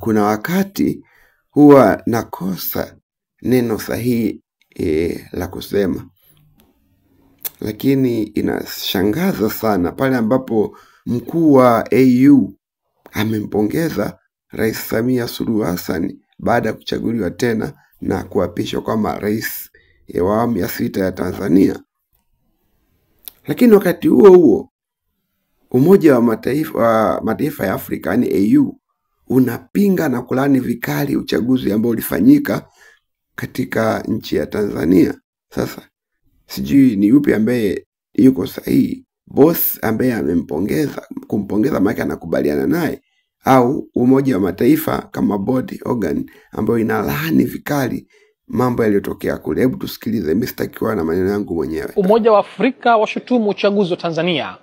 Kuna wakati huwa nakosa neno sahihi la kusema, lakini inashangaza sana pale ambapo mkuu wa AU amempongeza Rais Samia Suluhu Hassan baada ya kuchaguliwa tena na kuapishwa kama rais wa awamu ya 6 ya Tanzania. Lakini wakati huo huo Umoja wa Mataifa ya Afrika yani AU unapinga na kulani vikali uchaguzi ambao ulifanyika katika nchi ya Tanzania. Sasa sijui ni yupi ambaye yuko sahihi, boss ambaye kumpongeza maana anakubaliana naye, au Umoja wa Mataifa kama body organ ambayo inalaani vikali mambo yaliyotokea kule. Hebu tusikilize, mimi sitakiwa na maneno yangu mwenyewe. Umoja wa Afrika washutumu uchaguzi wa Tanzania.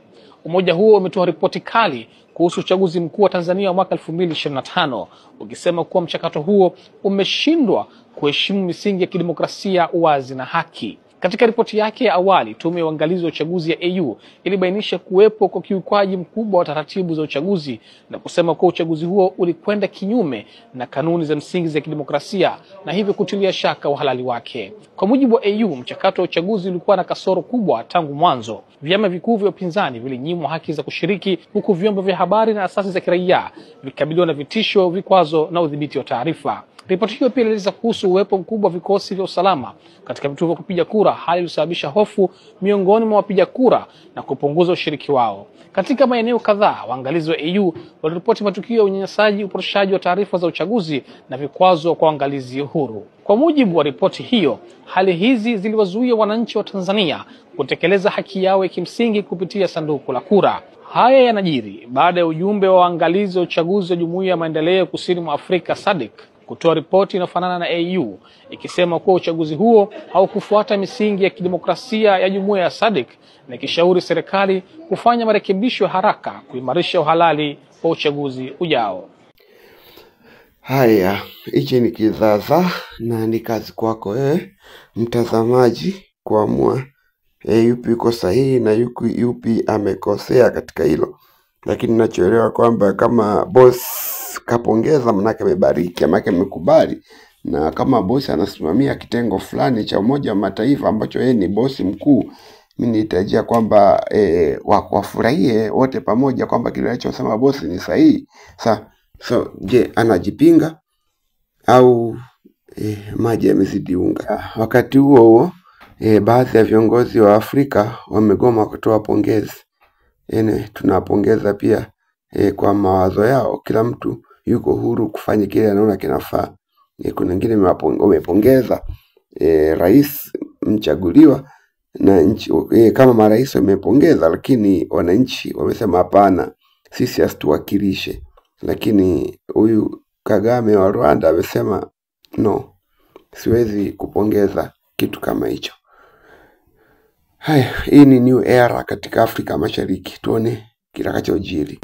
Umoja huo umetoa ripoti kali kuhusu uchaguzi mkuu wa Tanzania wa mwaka 2025 ukisema kuwa mchakato huo umeshindwa kuheshimu misingi ya kidemokrasia, uwazi na haki. Katika ripoti yake ya awali, tume ya uangalizi wa uchaguzi ya AU ilibainisha kuwepo kwa kiukwaji mkubwa wa taratibu za uchaguzi na kusema kuwa uchaguzi huo ulikwenda kinyume na kanuni za msingi za kidemokrasia na hivyo kutilia shaka uhalali wake. Kwa mujibu wa AU, mchakato wa uchaguzi ulikuwa na kasoro kubwa tangu mwanzo. Vyama vikuu vya upinzani vilinyimwa haki za kushiriki, huku vyombo vya habari na asasi za kiraia vikabiliwa na vitisho, vikwazo na udhibiti wa taarifa. Ripoti hiyo pia ilieleza kuhusu uwepo mkubwa wa vikosi vya usalama katika vituo vya kupiga kura, hali iliyosababisha hofu miongoni mwa wapiga kura na kupunguza ushiriki wao. Katika maeneo kadhaa, waangalizi wa AU waliripoti matukio ya unyanyasaji, upotoshaji wa taarifa za uchaguzi na vikwazo kwa waangalizi huru. Kwa mujibu wa ripoti hiyo, hali hizi ziliwazuia wananchi wa Tanzania kutekeleza haki yao ya kimsingi kupitia sanduku la kura. Haya yanajiri baada ya ujumbe wa waangalizi wa uchaguzi wa Jumuiya ya Maendeleo Kusini mwa Afrika SADC kutoa ripoti inayofanana na AU ikisema kuwa uchaguzi huo haukufuata misingi ya kidemokrasia ya Jumuiya ya SADC na ikishauri serikali kufanya marekebisho haraka kuimarisha uhalali wa uchaguzi ujao. Haya, hichi ni kizaza na ni kazi kwako mtazamaji kuamua yupi yuko sahihi na yupi amekosea katika hilo. Lakini ninachoelewa kwamba kama boss kapongeza manake amebariki, manake amekubali, na kama boss anasimamia kitengo fulani cha Umoja wa Mataifa ambacho yeye ni boss mkuu, mimi nitajia kwamba wafurahie wote pamoja kwamba kile anachosema boss ni sahihi. Je, anajipinga au maji yamezidi unga? Wakati huo baadhi ya viongozi wa Afrika wamegoma kutoa pongezi. Tunapongeza pia kwa mawazo yao. Kila mtu yuko huru kufanya kile anaona kinafaa. Kuna wengine wamepongeza rais mchaguliwa na nchi kama marais wamepongeza, lakini wananchi wamesema hapana, sisi asituwakilishe. Lakini huyu Kagame wa Rwanda amesema no, siwezi kupongeza kitu kama hicho. Haya, hii ni new era katika Afrika Mashariki. Tuone kitakachojiri.